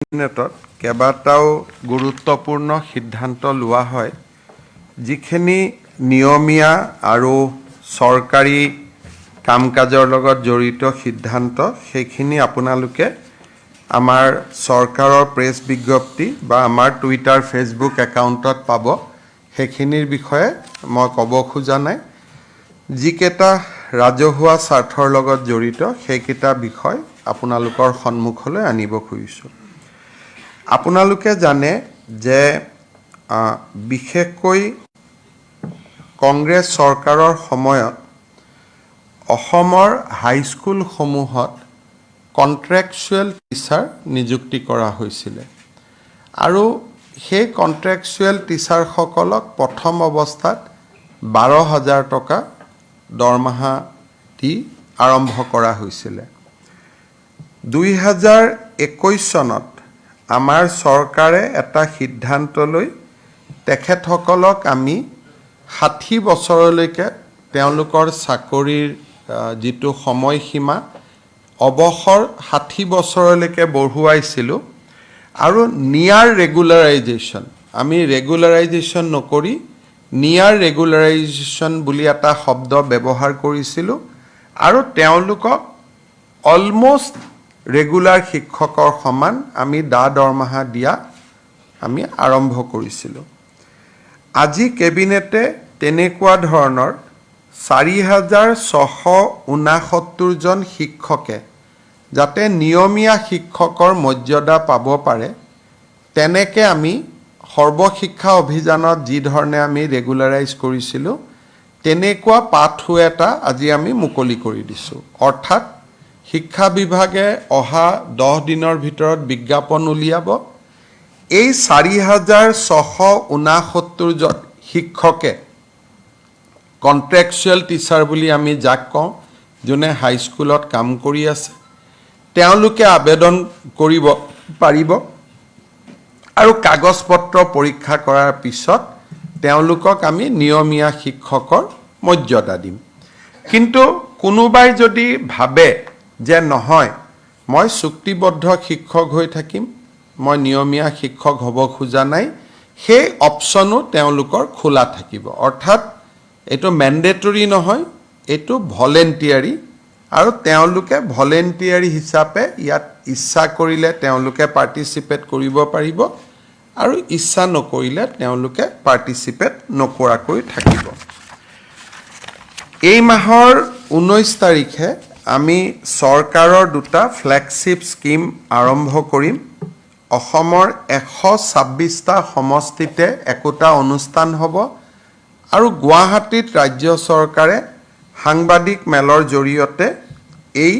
কেবিনেটত কেইবাটাও গুৰুত্বপূৰ্ণ সিদ্ধান্ত লোৱা হয় যিখিনি নিয়মীয়া আৰু চৰকাৰী কাম-কাজৰ লগত জড়িত সিদ্ধান্ত সেইখিনি আপোনালোকে আমাৰ চৰকাৰৰ প্ৰেছ বিজ্ঞপ্তি বা আমাৰ টুইটাৰ ফেচবুক একাউণ্টত পাব সেইখিনিৰ বিষয়ে মই ক'ব খোজা নাই যিকেইটা ৰাজহুৱা স্বাৰ্থৰ লগত জড়িত সেইকেইটা বিষয় আপোনালোকৰ সন্মুখলৈ আনিব খুজিছোঁ আপোনালোকে জানে যে বিশেষকৈ কংগ্ৰেছ চৰকাৰৰ সময়ত অসমৰ হাইস্কুলসমূহত কন্ট্ৰেকচুৱেল টিচাৰ নিযুক্তি কৰা হৈছিল আৰু সেই কন্ট্ৰেকচুৱেল টিচাৰসকলক প্ৰথম অৱস্থাত 12,000 টকা দৰমহা দি আৰম্ভ কৰা হৈছিল 2021 চনত আমাৰ চৰকাৰে এটা সিদ্ধান্ত লৈ তেখেতসকলক আমি 60 বছৰলৈকে তেওঁলোকৰ চাকৰিৰ যিটো সময়সীমা অৱসৰ 60 বছৰলৈকে বঢ়ুৱাইছিলোঁ আৰু নিয়াৰ ৰেগুলাৰাইজেশ্যন আমি ৰেগুলাৰাইজেশ্যন নকৰি নিয়াৰ ৰেগুলাৰাইজেশ্যন বুলি এটা শব্দ ব্যৱহাৰ কৰিছিলোঁ আৰু তেওঁলোকক অলমোষ্ট ৰেগুলাৰ শিক্ষকৰ সমান আমি দৰমহা দিয়া আমি আৰম্ভ কৰিছিলোঁ আজি কেবিনেটে তেনেকুৱা ধৰণৰ 4,669 জন শিক্ষকে যাতে নিয়মীয়া শিক্ষকৰ মৰ্যাদা পাব পাৰে তেনেকৈ আমি সৰ্বশিক্ষা অভিযানত যি ধৰণে আমি ৰেগুলাৰাইজ কৰিছিলোঁ তেনেকুৱা পাথৱে এটা আজি আমি মুকলি কৰি দিছোঁ অৰ্থাৎ শিক্ষা বিভাগে অহা 10 দিনৰ ভিতৰত বিজ্ঞাপন উলিয়াব এই 4,669 জন শিক্ষকে কন্ট্ৰেকচুৱেল টিচাৰ বুলি আমি যাক কওঁ যোনে হাইস্কুলত কাম কৰি আছে তেওঁলোকে আবেদন কৰিব পাৰিব আৰু কাগজ পত্ৰ পৰীক্ষা কৰাৰ পিছত তেওঁলোকক আমি নিয়মীয়া শিক্ষকৰ মৰ্যাদা দিম কিন্তু কোনোবাই যদি ভাবে যে নহয় মই চুক্তিবদ্ধ শিক্ষক হৈ থাকিম মই নিয়মীয়া শিক্ষক হ'ব খোজা নাই সেই অপচনো তেওঁলোকৰ খোলা থাকিব অৰ্থাৎ এইটো মেণ্ডেটৰী নহয় এইটো ভলেণ্টিয়াৰী আৰু তেওঁলোকে ভলেণ্টিয়াৰী হিচাপে ইয়াত ইচ্ছা কৰিলে তেওঁলোকে পাৰ্টিচিপেট কৰিব পাৰিব আৰু ইচ্ছা নকৰিলে তেওঁলোকে পাৰ্টিচিপেট নকৰাকৈ থাকিব এই মাহৰ 19 তাৰিখে আমি চৰকাৰৰ দুটা ফ্লেগশ্বিপ স্কিম আৰম্ভ কৰিম অসমৰ 126টা সমষ্টিতে একোটা অনুষ্ঠান হ'ব আৰু গুৱাহাটীত ৰাজ্য চৰকাৰে সাংবাদিক মেলৰ জৰিয়তে এই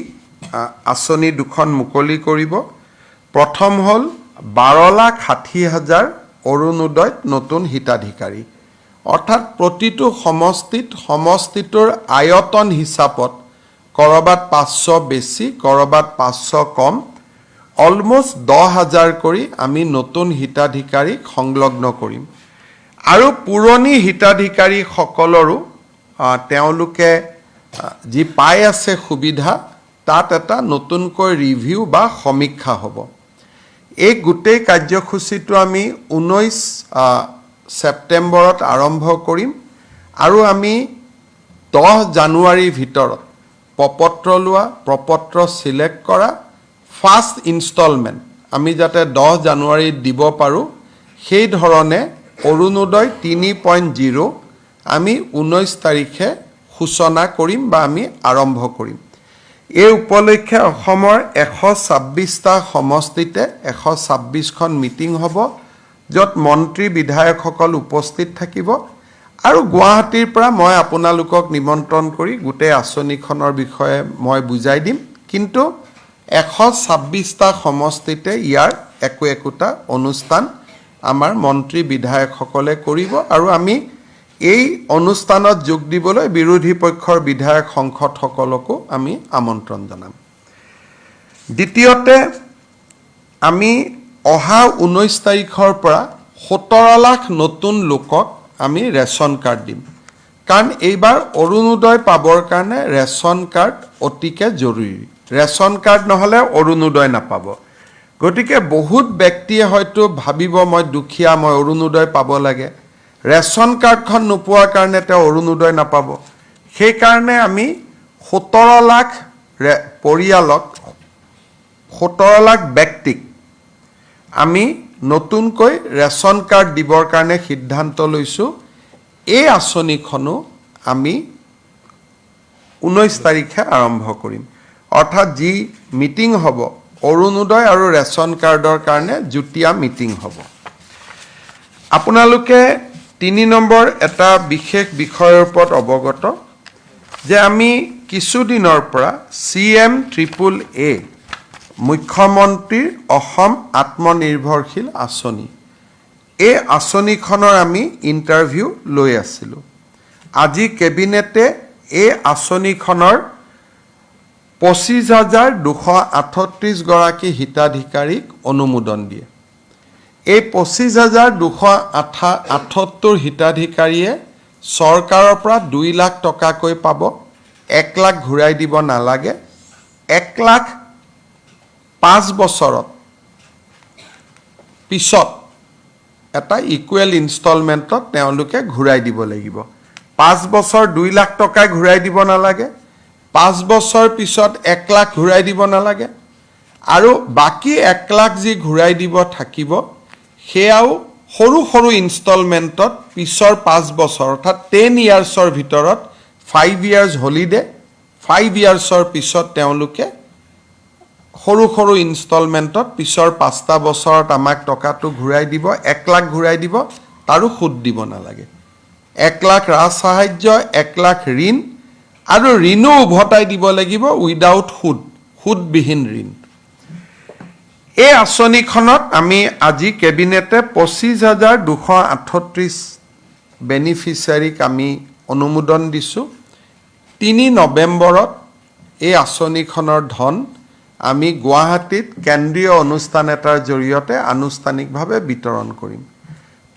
আঁচনি দুখন মুকলি কৰিব প্ৰথম হ'ল 12,60,000 অৰুণোদয়ত নতুন হিতাধিকাৰী অৰ্থাৎ প্ৰতিটো সমষ্টিটোৰ আয়তন হিচাপত কৰবাত 500 বেছি কৰবাত 500 কম অলমোষ্ট 10,000 কৰি আমি নতুন হিতাধিকাৰীক সংলগ্ন কৰিম আৰু পুৰণি হিতাধিকাৰীসকলৰো তেওঁলোকে যি পাই আছে সুবিধা তাত এটা নতুনকৈ ৰিভিউ বা সমীক্ষা হ'ব এই গোটেই কাৰ্যসূচীটো আমি 19 ছেপ্টেম্বৰত আৰম্ভ কৰিম আৰু আমি 10 জানুৱাৰীৰ ভিতৰত প্ৰপত্ৰ সিলেক্ট কৰা ফাৰ্ষ্ট ইনষ্টলমেণ্ট আমি যাতে 10 জানুৱাৰীত দিব পাৰোঁ সেই ধৰণে অৰুণোদয় 3.0 আমি 19 তাৰিখে সূচনা কৰিম বা আমি আৰম্ভ কৰিম এই উপলক্ষে অসমৰ 126টা সমষ্টিতে 126খন মিটিং হ'ব য'ত মন্ত্ৰী বিধায়কসকল উপস্থিত থাকিব আৰু গুৱাহাটীৰ পৰা মই আপোনালোকক নিমন্ত্ৰণ কৰি গোটেই আঁচনিখনৰ বিষয়ে মই বুজাই দিম কিন্তু 126টা সমষ্টিতে ইয়াৰ একোটা অনুষ্ঠান আমাৰ মন্ত্ৰী বিধায়কসকলে কৰিব আৰু আমি এই অনুষ্ঠানত যোগ দিবলৈ বিৰোধী পক্ষৰ বিধায়ক সংসদসকলকো আমি আমন্ত্ৰণ জনাম দ্বিতীয়তে আমি অহা 19 তাৰিখৰ পৰা 17 লাখ নতুন লোকক আমি ৰেচন কাৰ্ড দিম কাৰণ এইবাৰ অৰুণোদয় পাবৰ কাৰণে ৰেচন কাৰ্ড অতিকে জৰুৰী ৰেচন কাৰ্ড নহ'লে অৰুণোদয় নাপাব গতিকে বহুত ব্যক্তিয়ে হয়তো ভাবিব মই দুখীয়া, মই অৰুণোদয় পাব লাগে, ৰেচন কাৰ্ডখন নোপোৱাৰ কাৰণে তেওঁ অৰুণোদয় নাপাব। সেইকাৰণে আমি 17 লাখ পৰিয়ালক, 17 লাখ ব্যক্তিক আমি নতুনকৈ ৰেচন কাৰ্ড দিবৰ কাৰণে সিদ্ধান্ত লৈছোঁ। এই আঁচনিখনো আমি 19 তাৰিখে আৰম্ভ কৰিম। অৰ্থাৎ যি মিটিং হ'ব, অৰুণোদয় আৰু ৰেচন কাৰ্ডৰ কাৰণে যুটীয়া মিটিং হ'ব। আপোনালোকে 3 নম্বৰ এটা বিশেষ বিষয়ৰ ওপৰত অৱগত যে আমি কিছুদিনৰ পৰা CM-AAA মুখ্যমন্ত্ৰীৰ অসম আত্মনিৰ্ভৰশীল আঁচনি, এই আঁচনিখনৰ আমি ইণ্টাৰভিউ লৈ আছিলোঁ। আজি কেবিনেটে এই আঁচনিখনৰ 25,238 গৰাকী হিতাধিকাৰীক অনুমোদন দিয়ে। এই 25,278 হিতাধিকাৰীয়ে চৰকাৰৰ পৰা 2 লাখ টকাকৈ পাব। 1 লাখ ঘূৰাই দিব নালাগে। 1 লাখ 5 বছৰত পিছত এটা ইকুৱেল ইনষ্টলমেণ্টত তেওঁলোকে ঘূৰাই দিব লাগিব। 5 বছৰ 2 লাখ টকা ঘূৰাই দিব নালাগে, 5 বছৰ পিছত 1 লাখ ঘূৰাই দিব নালাগে, আৰু বাকী 1 লাখ যি ঘূৰাই দিব থাকিব সেয়াও সৰু সৰু ইনষ্টলমেণ্টত পিছৰ 5 বছৰ অৰ্থাৎ 10 ইয়াৰ্ছৰ ভিতৰত 5 ইয়াৰ্ছ হলিডে, 5 ইয়াৰ্ছৰ পিছত তেওঁলোকে সৰু সৰু ইনষ্টলমেণ্টত পিছৰ 5টা বছৰত আমাক টকাটো ঘূৰাই দিব, 1 লাখ ঘূৰাই দিব, তাৰো সুদ দিব নালাগে। 1 লাখ ৰাজ সাহায্য, 1 লাখ ঋণ, আৰু ঋণো উভতাই দিব লাগিব উইদাউট সুদবিহীন ঋণ। এই আঁচনিখনত আমি আজি কেবিনেটে 25,238 বেনিফিচিয়াৰীক আমি অনুমোদন দিছোঁ। 3 নৱেম্বৰত এই আঁচনিখনৰ ধন আমি গুৱাহাটীত কেন্দ্ৰীয় অনুষ্ঠান এটাৰ জৰিয়তে আনুষ্ঠানিকভাৱে বিতৰণ কৰিম।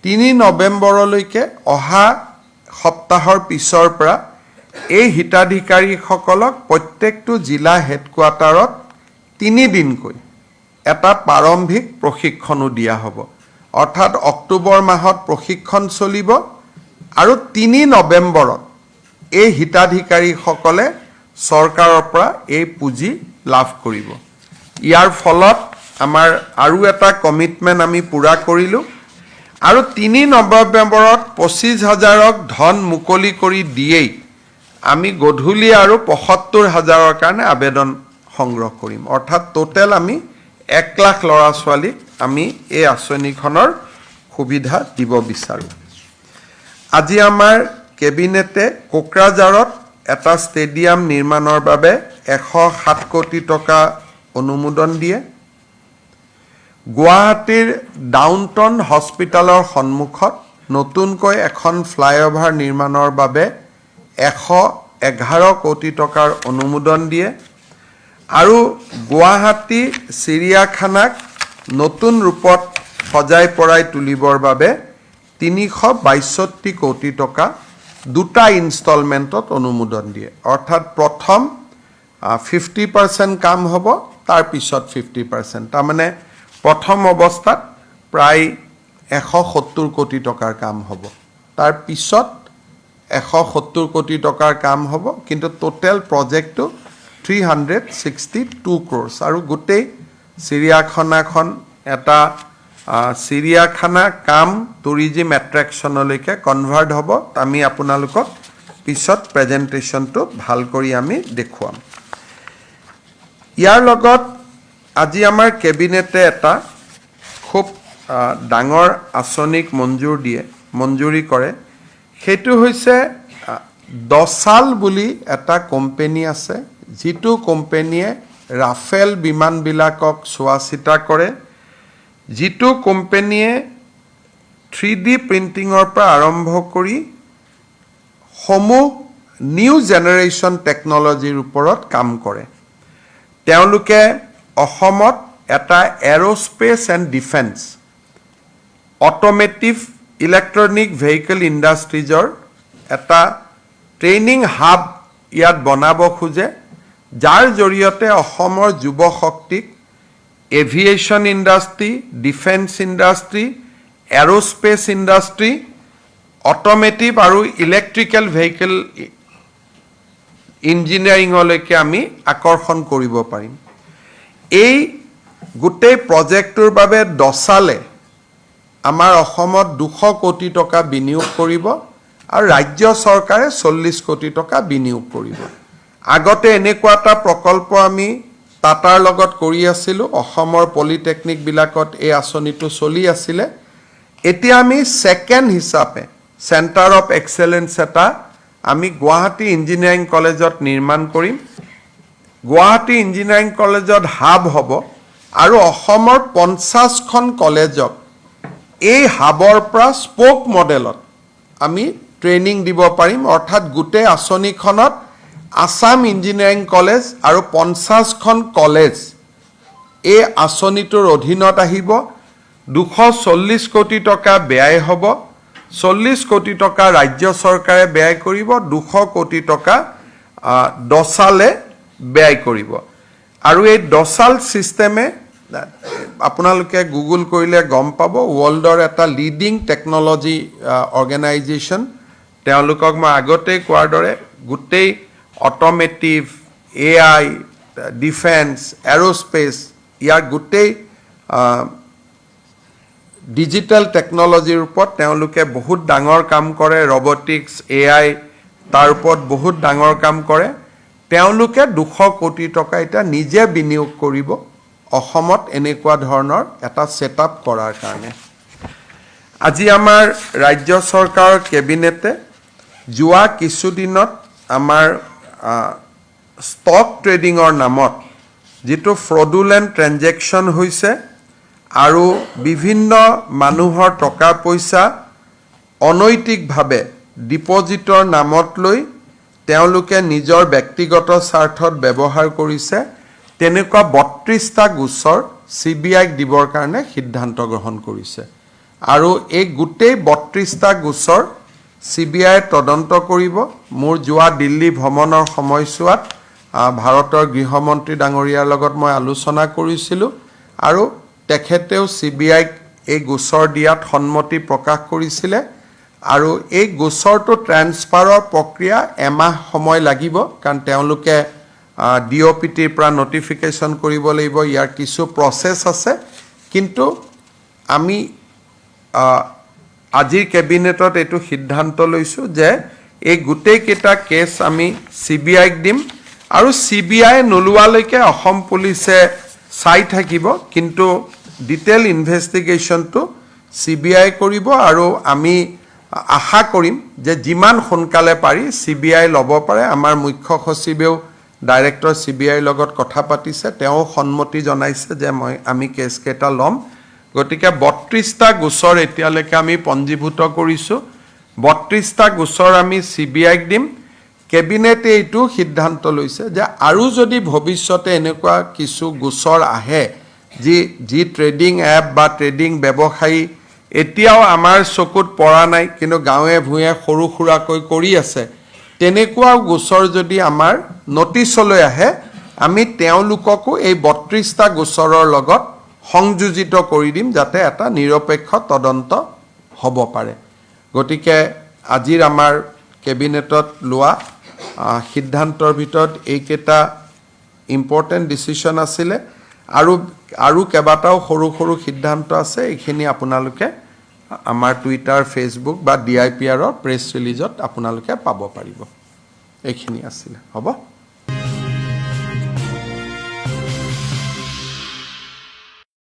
3 নৱেম্বৰলৈকে অহা সপ্তাহৰ পিছৰ পৰা এই হিতাধিকাৰীসকলক প্ৰত্যেকটো জিলা হেডকোৱাৰ্টাৰত 3 দিনকৈ এটা প্ৰাৰম্ভিক প্ৰশিক্ষণো দিয়া হ'ব। অৰ্থাৎ অক্টোবৰ মাহত প্ৰশিক্ষণ চলিব আৰু 3 নৱেম্বৰত এই হিতাধিকাৰীসকলে চৰকাৰৰ পৰা এই পুঁজি লাভ কৰিব। ইয়াৰ ফলত আমাৰ আৰু এটা কমিটমেণ্ট আমি পূৰা কৰিলোঁ আৰু 3 নৱেম্বৰত 25,000ক ধন মুকলি কৰি দিয়েই আমি গধূলি আৰু 75,000ৰ কাৰণে আবেদন সংগ্ৰহ কৰিম। অৰ্থাৎ টোটেল আমি 1 লাখ ল'ৰা ছোৱালীক আমি এই আঁচনিখনৰ সুবিধা দিব বিচাৰোঁ। আজি আমাৰ কেবিনেটে কোকৰাঝাৰত এটা ষ্টেডিয়াম নিৰ্মাণৰ বাবে 107 কোটি টকা অনুমোদন দিয়ে। গুৱাহাটীৰ ডাউনটাউন হস্পিটালৰ সন্মুখত নতুনকৈ এখন ফ্লাইঅভাৰ নিৰ্মাণৰ বাবে 111 কোটি টকাৰ অনুমোদন দিয়ে আৰু গুৱাহাটী চিৰিয়াখানাক নতুন ৰূপত সজাই পৰাই তুলিবৰ বাবে 362 কোটি টকা 2টা ইনষ্টলমেণ্টত অনুমোদন দিয়ে। অৰ্থাৎ প্ৰথম 50% কাম হ'ব, তাৰপিছত 50%। তাৰমানে প্ৰথম অৱস্থাত প্ৰায় 170 কোটি টকাৰ কাম হ'ব, তাৰপিছত 170 কোটি টকাৰ কাম হ'ব, কিন্তু টোটেল প্ৰজেক্টটো 362 crores। আৰু গোটেই চিৰিয়াখানাখন এটা চিৰিয়াখানা কাম টুৰিজিম এট্ৰেকশ্যনলৈকে কনভাৰ্ট হ'ব। আমি আপোনালোকক পিছত প্ৰেজেণ্টেশ্যনটো ভাল কৰি আমি দেখুৱাম। ইয়াৰ লগত আজি আমাৰ কেবিনেটে এটা খুব ডাঙৰ আঁচনিক মঞ্জুৰি কৰে। সেইটো হৈছে দছাল বুলি এটা কোম্পেনী আছে, যিটো কোম্পেনীয়ে ৰাফেল বিমানবিলাকক চোৱা চিতা কৰে, যিটো কোম্পেনীয়ে 3D প্ৰিণ্টিঙৰ পৰা আৰম্ভ কৰি সমূহ নিউ জেনেৰেশ্যন টেকন'লজিৰ ওপৰত কাম কৰে। তেওঁলোকে অসমত এটা aerospace and defence, automotive electronic vehicle ইণ্ডাষ্ট্ৰিজৰ এটা ট্ৰেইনিং হাব ইয়াত বনাব খোজে, যাৰ জৰিয়তে অসমৰ যুৱ শক্তিক aviation industry, defence industry, aerospace industry, automotive আৰু ইলেক্ট্ৰিকেল ভেহিকেল ইঞ্জিনিয়াৰিঙলৈকে আমি আকৰ্ষণ কৰিব পাৰিম। এই গোটেই প্ৰজেক্টটোৰ বাবে ডছালে আমাৰ অসমত 200 কোটি টকা বিনিয়োগ কৰিব আৰু ৰাজ্য চৰকাৰে 40 কোটি টকা বিনিয়োগ কৰিব। আগতে এনেকুৱা এটা প্ৰকল্প আমি টাটাৰ লগত কৰি আছিলোঁ, অসমৰ পলিটেকনিকবিলাকত এই আঁচনিটো চলি আছিলে। এতিয়া আমি ছেকেণ্ড হিচাপে চেণ্টাৰ অফ এক্সেলেঞ্চ এটা আমি গুৱাহাটী ইঞ্জিনিয়াৰিং কলেজত নিৰ্মাণ কৰিম। গুৱাহাটী ইঞ্জিনিয়াৰিং কলেজত হাব হ'ব আৰু অসমৰ 50খন কলেজক এই হাবৰ পৰা স্পোক মডেলত আমি ট্ৰেইনিং দিব পাৰিম। অৰ্থাৎ গোটেই আঁচনিখনত আসাম ইঞ্জিনিয়াৰিং কলেজ আৰু 50খন কলেজ এই আঁচনিটোৰ অধীনত আহিব। 240 কোটি টকা ব্যয় হ'ব। 40 কোটি টকা ৰাজ্য চৰকাৰে ব্যয় কৰিব, 200 কোটি টকা ডছালে ব্যয় কৰিব। আৰু এই ডছাল ছিষ্টেমে আপোনালোকে গুগল কৰিলে গম পাব, ৱৰ্ল্ডৰ এটা লিডিং টেকন'লজি অৰ্গেনাইজেশ্যন। তেওঁলোকক মই আগতেই কোৱাৰ দৰে গোটেই অট'মেটিভ, AI, ডিফেন্স, এৰোস্পেচ, ইয়াৰ গোটেই ডিজিটেল টেকন'লজিৰ ওপৰত তেওঁলোকে বহুত ডাঙৰ কাম কৰে। ৰবটিক্স, AI তাৰ ওপৰত বহুত ডাঙৰ কাম কৰে। তেওঁলোকে 200 কোটি টকা এতিয়া নিজে বিনিয়োগ কৰিব অসমত এনেকুৱা ধৰণৰ এটা ছেটআপ কৰাৰ কাৰণে। আজি আমাৰ ৰাজ্য চৰকাৰৰ কেবিনেটে যোৱা কিছুদিনত আমাৰ ষ্টক ট্ৰেডিঙৰ নামত যিটো ফ্ৰডুলেণ্ট ট্ৰেনজেকশ্যন হৈছে আৰু বিভিন্ন মানুহৰ টকা পইচা অনৈতিকভাৱে ডিপজিটৰ নামত লৈ তেওঁলোকে নিজৰ ব্যক্তিগত স্বাৰ্থত ব্যৱহাৰ কৰিছে, তেনেকুৱা 32টা গোচৰ CBIক দিবৰ কাৰণে সিদ্ধান্ত গ্ৰহণ কৰিছে। আৰু এই গোটেই 32টা গোচৰ CBIয়ে তদন্ত কৰিব। মোৰ যোৱা দিল্লী ভ্ৰমণৰ সময়ছোৱাত ভাৰতৰ গৃহমন্ত্ৰী ডাঙৰীয়াৰ লগত মই আলোচনা কৰিছিলোঁ আৰু তেখেতেও CBIক এই গোচৰ দিয়াত সন্মতি প্ৰকাশ কৰিছিলে। আৰু এই গোচৰটো ট্ৰেন্সফাৰৰ প্ৰক্ৰিয়া এমাহ সময় লাগিব, কাৰণ তেওঁলোকে DOPTৰ পৰা নটিফিকেশ্যন কৰিব লাগিব। ইয়াৰ কিছু প্ৰচেছ আছে, কিন্তু আমি আজিৰ কেবিনেটত এইটো সিদ্ধান্ত লৈছোঁ যে এই গোটেইকেইটা কেছ আমি CBIক দিম আৰু CBI নোলোৱালৈকে অসম পুলিচে চাই থাকিব, কিন্তু ডিটেইল ইনভেষ্টিগেশ্যনটো CBI কৰিব। আৰু আমি আশা কৰিম যে যিমান সোনকালে পাৰি CBI ল'ব পাৰে। আমাৰ মুখ্য সচিবেও ডাইৰেক্টৰ CBIৰ লগত কথা পাতিছে, তেওঁ সন্মতি জনাইছে যে আমি কেছকেইটা ল'ম। গতিকে 32টা গোচৰ এতিয়ালৈকে আমি পঞ্জীভূত কৰিছোঁ। 32টা গোচৰ আমি CBIক দিম। কেবিনেটে এইটো সিদ্ধান্ত লৈছে যে আৰু যদি ভৱিষ্যতে এনেকুৱা কিছু গোচৰ আহে যি ট্ৰেডিং এপ বা ট্ৰেডিং ব্যৱসায়ী এতিয়াও আমাৰ চকুত পৰা নাই, কিন্তু গাঁৱে ভূঞে সৰু সুৰাকৈ কৰি আছে, তেনেকুৱা গোচৰ যদি আমাৰ নটিচলৈ আহে, আমি তেওঁলোককো এই 32টা গোচৰৰ লগত সংযোজিত কৰি দিম, যাতে এটা নিৰপেক্ষ তদন্ত হ'ব পাৰে। গতিকে আজিৰ আমাৰ কেবিনেটত লোৱা সিদ্ধান্তৰ ভিতৰত এইকেইটা ইম্পৰ্টেণ্ট ডিচিশ্যন আছিলে। আৰু কেইবাটাও সৰু সৰু সিদ্ধান্ত আছে, এইখিনি আপোনালোকে আমাৰ টুইটাৰ, ফেচবুক বা DIPRৰ প্ৰেছ ৰিলিজত আপোনালোকে পাব পাৰিব। এইখিনি আছিলে। হ'ব।